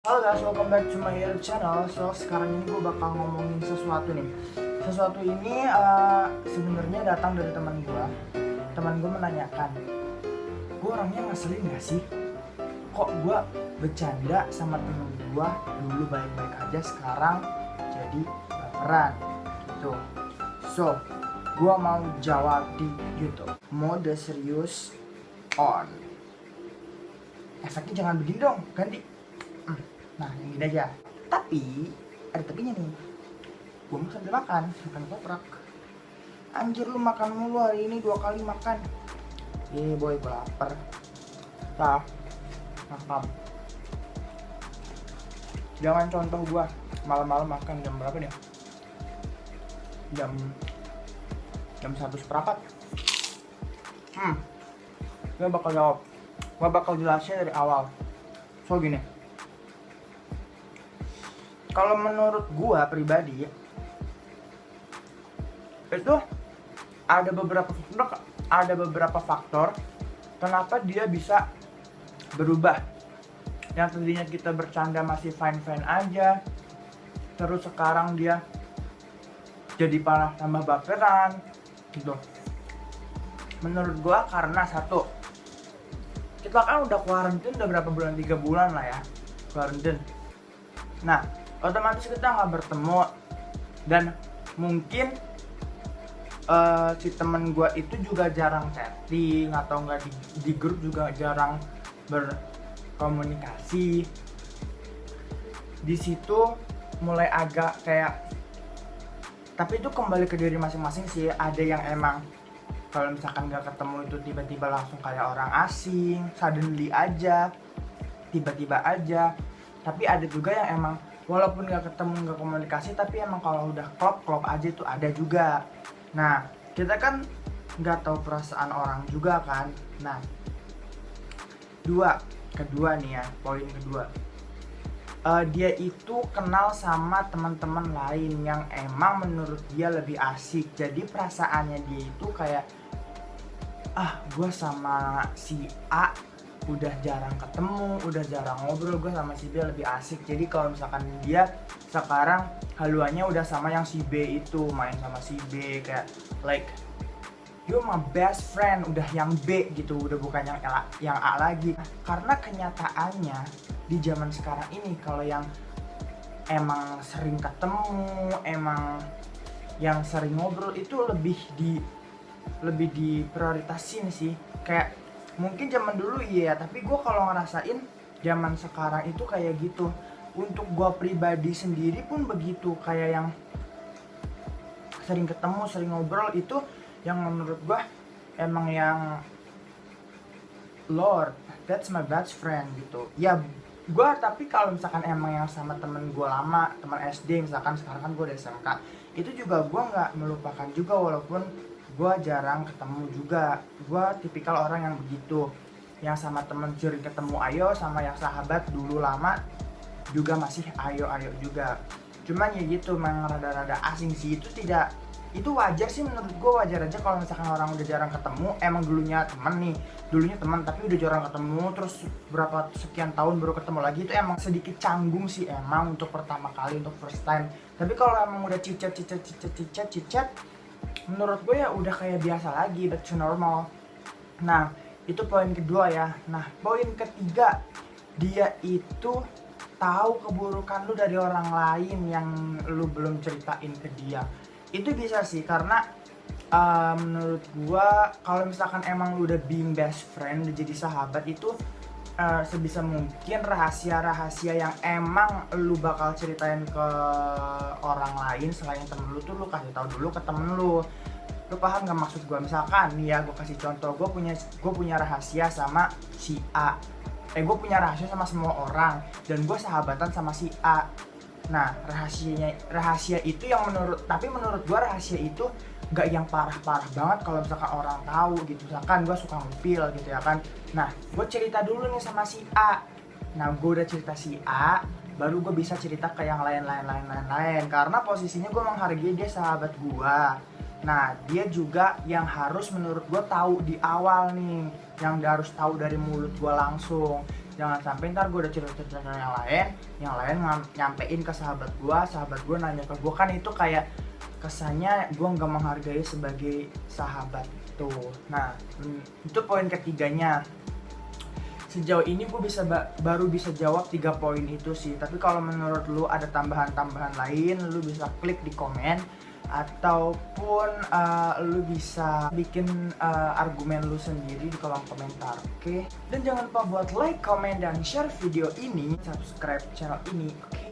Halo guys, welcome back to my YouTube channel. So sekarang ini gue bakal ngomongin sesuatu nih. Sesuatu ini sebenarnya datang dari teman gue. Teman gue menanyakan, gue orangnya ngeselin gak sih? Kok gue bercanda sama temen gue dulu baik-baik aja, sekarang jadi baperan gitu. So gue mau jawab di YouTube. Mode serius on. Efeknya jangan begini dong, ganti. Nah, yang gini aja. Tapi ada tapinya nih. Gue mau sambil makan koprak. Anjir, lu makan mulu hari ini 2 kali makan. Boy, gue lapar. Nah, makan. Jangan contoh gue malam-malam makan jam berapa nih? Jam 1:15. Gue bakal jawab. Gue bakal jelasin dari awal. So gini. Kalau menurut gua pribadi itu ada beberapa faktor kenapa dia bisa berubah. Yang tadinya kita bercanda masih fine aja, terus sekarang dia jadi parah tambah baperan gitu. Menurut gua karena satu, kita kan udah quarantine udah berapa bulan, 3 bulan lah ya quarantine. Nah, otomatis kita nggak bertemu, dan mungkin si temen gue itu juga jarang chatting, atau nggak di grup juga jarang berkomunikasi. Di situ mulai agak kayak, tapi itu kembali ke diri masing-masing sih. Ada yang emang kalau misalkan nggak ketemu itu tiba-tiba langsung kayak orang asing, suddenly aja, tiba-tiba aja. Tapi ada juga yang emang walaupun nggak ketemu, nggak komunikasi, tapi emang kalau udah klop aja itu ada juga. Nah, kita kan nggak tahu perasaan orang juga kan. Nah, kedua nih ya, poin kedua, dia itu kenal sama teman-teman lain yang emang menurut dia lebih asik. Jadi perasaannya dia itu kayak, gue sama si A udah jarang ketemu, udah jarang ngobrol, gue sama si B lebih asik. Jadi kalau misalkan dia sekarang haluannya udah sama yang si B itu, main sama si B, kayak like you're my best friend, udah yang B gitu, udah bukan yang A lagi. Karena kenyataannya di zaman sekarang ini, kalau yang emang sering ketemu, emang yang sering ngobrol itu lebih diprioritasin sih. Kayak mungkin zaman dulu iya, tapi gue kalau ngerasain zaman sekarang itu kayak gitu. Untuk gue pribadi sendiri pun begitu, kayak yang sering ketemu, sering ngobrol itu yang menurut gue emang yang Lord, that's my best friend gitu. Ya gue, tapi kalau misalkan emang yang sama temen gue lama, teman SD misalkan, sekarang kan gue udah SMK, itu juga gue nggak melupakan juga, walaupun gue jarang ketemu juga. Gue tipikal orang yang begitu, yang sama temen sering ketemu ayo, sama yang sahabat dulu lama juga masih ayo juga. Cuman ya gitu, memang rada-rada asing sih. Itu wajar sih, menurut gue wajar aja kalau misalkan orang udah jarang ketemu. Emang dulunya teman tapi udah jarang ketemu, terus berapa sekian tahun baru ketemu lagi, itu emang sedikit canggung sih emang untuk pertama kali, untuk first time. Tapi kalau emang udah cicet, menurut gue ya udah kayak biasa lagi, back to normal. Nah, itu poin kedua ya. Nah, poin ketiga, dia itu tahu keburukan lu dari orang lain yang lu belum ceritain ke dia. Itu bisa sih, karena menurut gue kalau misalkan emang lu udah being best friend, udah jadi sahabat, itu sebisa mungkin rahasia-rahasia yang emang lu bakal ceritain ke orang lain selain temen lu tuh lu kasih tahu dulu ke temen lu. Lu paham gak maksud gue? Misalkan nih ya, gue kasih contoh, gue punya rahasia sama si A. Gue punya rahasia sama semua orang, dan gue sahabatan sama si A. Nah, rahasia itu yang menurut gue rahasia itu gak yang parah-parah banget kalau misalkan orang tahu gitu. Misalkan gue suka ngupil gitu ya kan. Nah, gue cerita dulu nih sama si A. Nah, gue udah cerita si A, baru gue bisa cerita ke yang lain. Karena posisinya gue menghargai dia sahabat gue. Nah, dia juga yang harus menurut gue tahu di awal nih, yang dia harus tahu dari mulut gue langsung. Jangan sampai ntar gue udah cerita yang lain nyampein ke sahabat gue nanya ke gue, kan itu kayak kesannya gue nggak menghargai sebagai sahabat tuh. Nah, itu poin ketiganya. Sejauh ini gue baru bisa jawab 3 poin itu sih. Tapi kalau menurut lu ada tambahan-tambahan lain, lu bisa klik di komen ataupun lu bisa bikin argumen lu sendiri di kolom komentar, oke? Dan jangan lupa buat like, comment, dan share video ini, subscribe channel ini, oke?